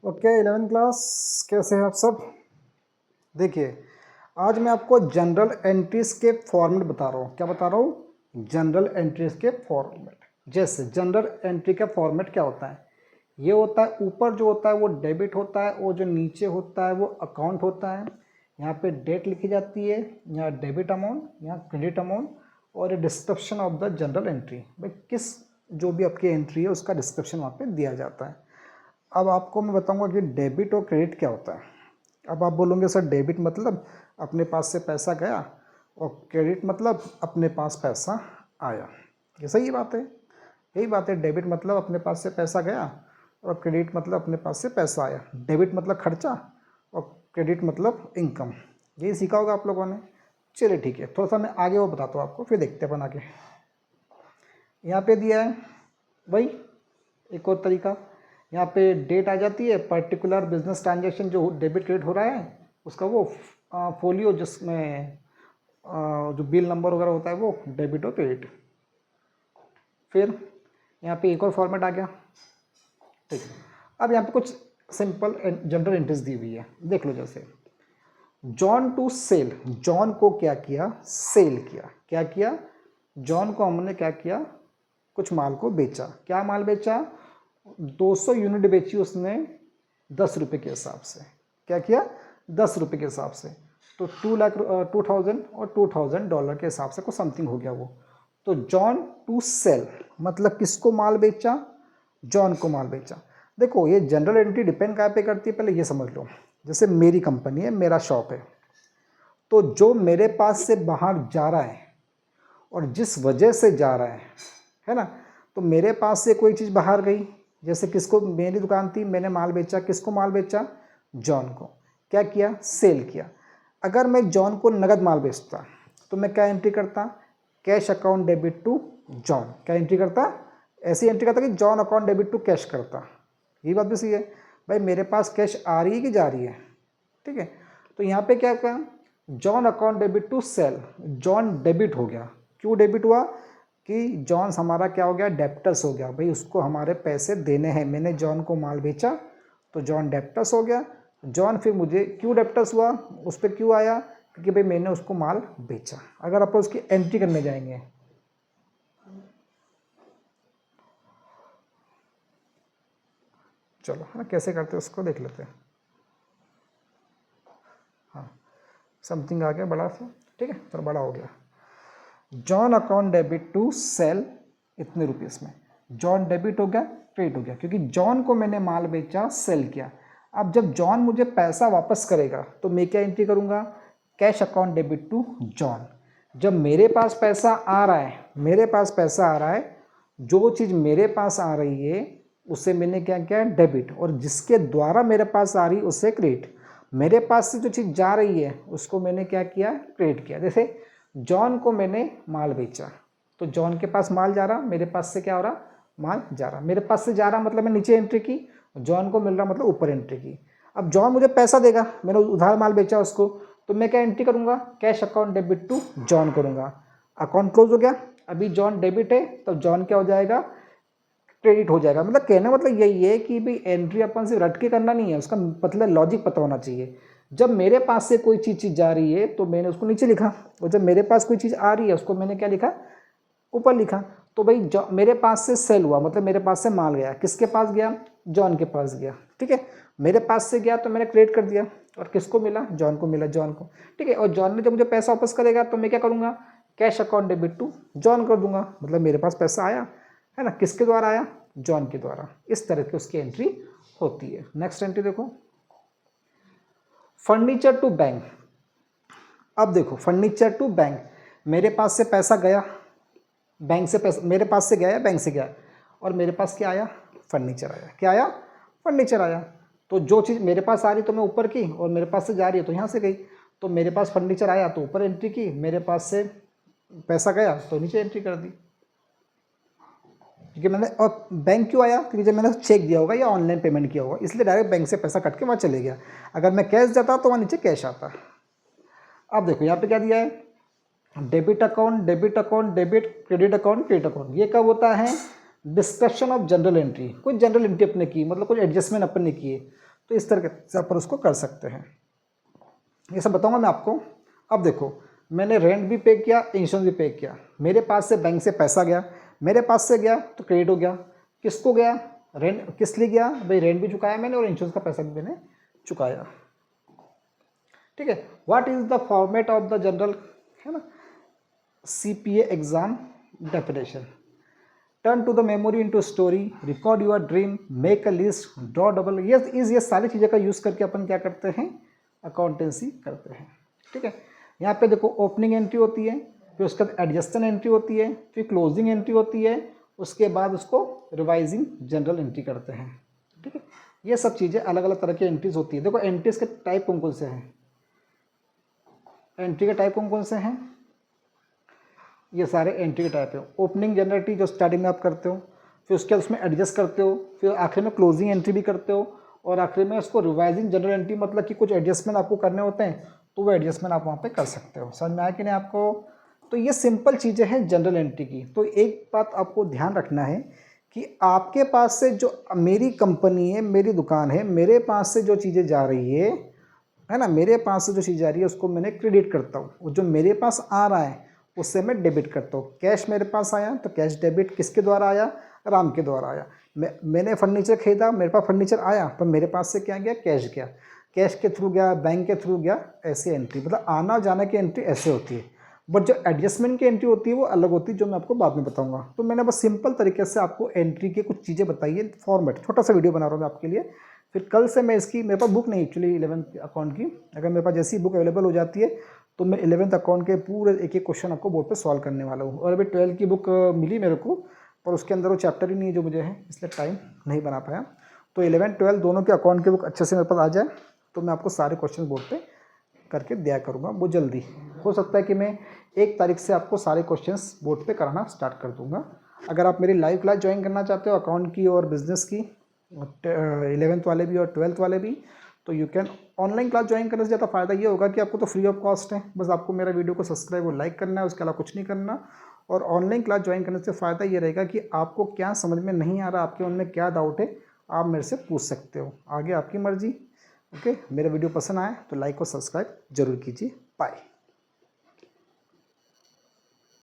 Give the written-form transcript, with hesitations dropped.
Okay 11th class, कैसे हैं आप सब। देखिए, आज मैं आपको जनरल एंट्रीज के फॉर्मेट बता रहा हूँ। क्या बता रहा हूँ? जनरल एंट्रीज के फॉर्मेट। जैसे जनरल एंट्री का फॉर्मेट क्या होता है? ये होता है, ऊपर जो होता है वो डेबिट होता है और जो नीचे होता है वो अकाउंट होता है। यहाँ पे डेट लिखी जाती है, यहाँ डेबिट अमाउंट, यहाँ क्रेडिट अमाउंट और description of the general entry. भाई किस जो भी आपकी एंट्री है उसका डिस्क्रिप्शन वहाँ पे दिया जाता है। अब आपको मैं बताऊंगा कि डेबिट और क्रेडिट क्या होता है। अब आप बोलोगे सर डेबिट मतलब अपने पास से पैसा गया और क्रेडिट मतलब अपने पास पैसा आया। ये सही बात है, यही बात है। डेबिट मतलब अपने पास से पैसा गया और क्रेडिट मतलब अपने पास से पैसा आया। डेबिट मतलब खर्चा और क्रेडिट मतलब इनकम। यही सीखा होगा आप लोगों ने। चलिए ठीक है, थोड़ा सा मैं आगे वो बताता हूँ आपको, फिर देखते हैं अपन आगे। यहाँ पे दिया है वही एक और तरीका। यहाँ पे डेट आ जाती है, पर्टिकुलर बिजनेस ट्रांजैक्शन जो डेबिट क्रेडिट हो रहा है उसका वो फोलियो, जिसमें जो बिल नंबर वगैरह होता है वो डेबिट और क्रेडिट। फिर यहाँ पे एक और फॉर्मेट आ गया। ठीक है, अब यहाँ पे कुछ सिंपल जनरल एंट्रीज दी हुई है, देख लो। जैसे जॉन टू सेल, जॉन को क्या किया? सेल किया। क्या किया? जॉन को हमने क्या किया? कुछ माल को बेचा। क्या माल बेचा? 200 यूनिट बेची उसने 10 रुपये के हिसाब से। क्या किया? 10 रुपये के हिसाब से। तो 2,00,000 और $2,000 के हिसाब से कुछ समथिंग हो गया वो। तो जॉन टू सेल मतलब किसको माल बेचा? जॉन को माल बेचा। देखो, ये जनरल एंट्री डिपेंड कहाँ पे करती है, पहले ये समझ लो। जैसे मेरी कंपनी है, मेरा शॉप है, तो जो मेरे पास से बाहर जा रहा है और जिस वजह से जा रहा है ना, तो मेरे पास से कोई चीज़ बाहर गई। जैसे किसको, मेरी दुकान थी, मैंने माल बेचा। किसको माल बेचा? जॉन को। क्या किया? सेल किया। अगर मैं जॉन को नगद माल बेचता तो मैं क्या एंट्री करता? Cash account debit to John. क्या एंट्री करता? ऐसी एंट्री करता कि John account debit to cash करता। ये बात भी सही है भाई, मेरे पास कैश आ रही है कि जा रही है। ठीक है, तो यहाँ पे क्या कहा? John account debit to sale, John debit हो गया। क्यों डेबिट हुआ? कि जॉन हमारा क्या हो गया? डेप्टर्स हो गया। भाई उसको हमारे पैसे देने हैं, मैंने जॉन को माल बेचा तो जॉन डेप्टर्स हो गया। जॉन फिर मुझे क्यों डेप्टर्स हुआ, उस पर क्यों आया? क्योंकि भाई मैंने उसको माल बेचा। अगर आप उसकी एंट्री करने जाएंगे, चलो है ना, कैसे करते हैं उसको देख लेते हैं। हाँ, समथिंग आ गया बड़ा सा। ठीक है, चलो बड़ा हो गया। John account debit to sale इतने रुपीस में। जॉन डेबिट हो गया, क्रेडिट हो गया, क्योंकि जॉन को मैंने माल बेचा, सेल किया। अब जब जॉन मुझे पैसा वापस करेगा तो मैं क्या एंट्री करूंगा? Cash account debit to John. जब मेरे पास पैसा आ रहा है, मेरे पास पैसा आ रहा है, जो चीज़ मेरे पास आ रही है उसे मैंने क्या किया? डेबिट। और जिसके द्वारा मेरे पास आ रही उसे क्रेडिट। मेरे पास से जो चीज़ जा रही है उसको मैंने क्या किया? क्रेडिट किया। जैसे जॉन को मैंने माल बेचा तो जॉन के पास माल जा रहा, मेरे पास से क्या हो रहा? माल जा रहा। मेरे पास से जा रहा मतलब मैं नीचे एंट्री की, जॉन को मिल रहा मतलब ऊपर एंट्री की। अब जॉन मुझे पैसा देगा, मैंने उधार माल बेचा उसको, तो मैं क्या एंट्री करूंगा? Cash account debit to John करूंगा। अकाउंट क्लोज हो गया। अभी जॉन डेबिट है तो जॉन क्या हो जाएगा? क्रेडिट हो जाएगा। मतलब कहने मतलब यही है कि भाई एंट्री अपन से रट के करना नहीं है, उसका मतलब लॉजिक पता होना चाहिए। जब मेरे पास से कोई चीज़ जा रही है तो मैंने उसको नीचे लिखा, और जब मेरे पास कोई चीज़ आ रही है उसको मैंने क्या लिखा? ऊपर लिखा। तो भाई मेरे पास से सेल हुआ मतलब मेरे पास से माल गया। किसके पास गया? जॉन के पास गया। ठीक है, मेरे पास से गया तो मैंने क्रेडिट कर दिया, और किसको मिला? जॉन को मिला, जॉन को। ठीक है, और जॉन ने जब मुझे पैसा वापस करेगा तो मैं क्या करूँगा? Cash account debit to John कर दूंगा। मतलब मेरे पास पैसा आया है ना, किसके द्वारा आया? जॉन के द्वारा। इस तरह की उसकी एंट्री होती है। नेक्स्ट एंट्री देखो, फर्नीचर टू बैंक। अब देखो, फर्नीचर टू बैंक, मेरे पास से पैसा गया, बैंक से पैसा मेरे पास से गया या बैंक से गया, और मेरे पास क्या आया? फर्नीचर आया। क्या आया? फर्नीचर आया। तो जो चीज़ मेरे पास आ रही तो मैं ऊपर की, और मेरे पास से जा रही है तो यहाँ से गई। तो मेरे पास फर्नीचर आया तो ऊपर एंट्री की, मेरे पास से पैसा गया तो नीचे एंट्री कर दी। क्योंकि मैंने, और बैंक क्यों आया? क्योंकि जब मैंने चेक दिया होगा या ऑनलाइन पेमेंट किया होगा, इसलिए डायरेक्ट बैंक से पैसा कट के वहाँ चले गया। अगर मैं कैश जाता तो वहाँ नीचे कैश आता। अब देखो यहाँ पे क्या दिया है? Debit account, debit account, debit, credit account, credit account. ये कब होता है? Discussion of general entry. कोई जनरल एंट्री अपने की, मतलब कुछ एडजस्टमेंट अपन ने किए, तो इस तरीके से आप उसको कर सकते हैं। ये सब बताऊंगा मैं आपको। अब देखो, मैंने रेंट भी पे किया, इंश्योरेंस भी पे किया, मेरे पास से बैंक से पैसा गया, मेरे पास से गया तो क्रेडिट हो गया। किसको गया? रेंट। किस लिए गया भाई? रेंट भी चुकाया मैंने और इंश्योरेंस का पैसा भी मैंने चुकाया। ठीक है। What is the format of the general, है ना, CPA exam definition? Turn to the memory into story, record your dream, make a list, draw double. ये सारी चीज़ें का यूज़ करके अपन क्या करते हैं? अकाउंटेंसी करते हैं। ठीक है। यहाँ पे देखो, ओपनिंग एंट्री होती है, फिर उसके बाद एडजस्टन एंट्री होती है, फिर क्लोजिंग एंट्री होती है, उसके बाद उसको रिवाइजिंग जनरल एंट्री करते हैं। ठीक है। ये सब चीज़ें अलग अलग तरह की एंट्रीज होती है। देखो, एंट्रीज के टाइप कौन कौन से हैं? एंट्री के टाइप कौन कौन से हैं? ये सारे एंट्री के टाइप है। ओपनिंग जनरल एंट्री जो स्टार्टिंग में आप करते हो, फिर उसके बाद उसमें एडजस्ट करते हो, फिर आखिर में क्लोजिंग एंट्री भी करते हो, और आखिर में उसको रिवाइजिंग जनरल एंट्री, मतलब कि कुछ एडजस्टमेंट आपको करने होते हैं तो वो एडजस्टमेंट आप वहाँ पे कर सकते हो। समझ में आया कि नहीं आपको? तो ये सिंपल चीज़ें हैं जनरल एंट्री की। तो एक बात आपको ध्यान रखना है कि आपके पास से जो, मेरी कंपनी है, मेरी दुकान है, मेरे पास से जो चीज़ें जा रही है ना, मेरे पास से जो चीज़ जा रही है उसको मैंने क्रेडिट करता हूँ, और जो मेरे पास आ रहा है उससे मैं डेबिट करता हूँ। कैश मेरे पास आया तो कैश डेबिट किसके द्वारा आया? राम के द्वारा आया। मैंने फर्नीचर खरीदा, मेरे पास फर्नीचर आया, पर मेरे पास से क्या गया? कैश गया। कैश के थ्रू गया, बैंक के थ्रू गया, ऐसे एंट्री, मतलब आना जाने की एंट्री ऐसे होती है। बट जो एडजस्टमेंट की एंट्री होती है वो अलग होती है, जो मैं आपको बाद में बताऊंगा। तो मैंने बस सिंपल तरीके से आपको एंट्री के कुछ चीज़ें बताई है, फॉर्मेट, छोटा सा वीडियो बना रहा हूँ मैं आपके लिए। फिर कल से मैं इसकी, मेरे पास बुक नहीं एक्चुअली 11th अकाउंट की, अगर मेरे पास जैसी बुक अवेलेबल हो जाती है तो मैं 11th अकाउंट के पूरे एक एक क्वेश्चन आपको बोर्ड पे सॉल्व करने वाला हूँ। और अभी 12th की बुक मिली मेरे को, पर उसके अंदर वो चैप्टर ही नहीं है जो मुझे है, इसलिए टाइम नहीं बना पाया। तो 11 12 दोनों के अकाउंट की बुक अच्छे से मेरे पास आ जाए तो मैं आपको सारे क्वेश्चन बोर्ड पे करके दिया करूँगा। वो जल्दी हो सकता है कि मैं 1 तारीख से आपको सारे क्वेश्चंस बोर्ड पे कराना स्टार्ट कर दूँगा। अगर आप मेरी लाइव क्लास ज्वाइन करना चाहते हो अकाउंट की और बिजनेस की, 11th वाले भी और 12th वाले भी, तो you can. Online class join करने से ज़्यादा फ़ायदा ये होगा कि आपको तो फ्री ऑफ कॉस्ट है, बस आपको मेरा वीडियो को सब्सक्राइब और लाइक करना है, उसके अलावा कुछ नहीं करना। और ऑनलाइन क्लास ज्वाइन करने से फ़ायदा ये रहेगा कि आपको क्या समझ में नहीं आ रहा, आपके मन में क्या डाउट है, आप मेरे से पूछ सकते हो। आगे आपकी मर्जी। ओके, मेरा वीडियो पसंद आए तो लाइक और सब्सक्राइब जरूर कीजिए। बाय।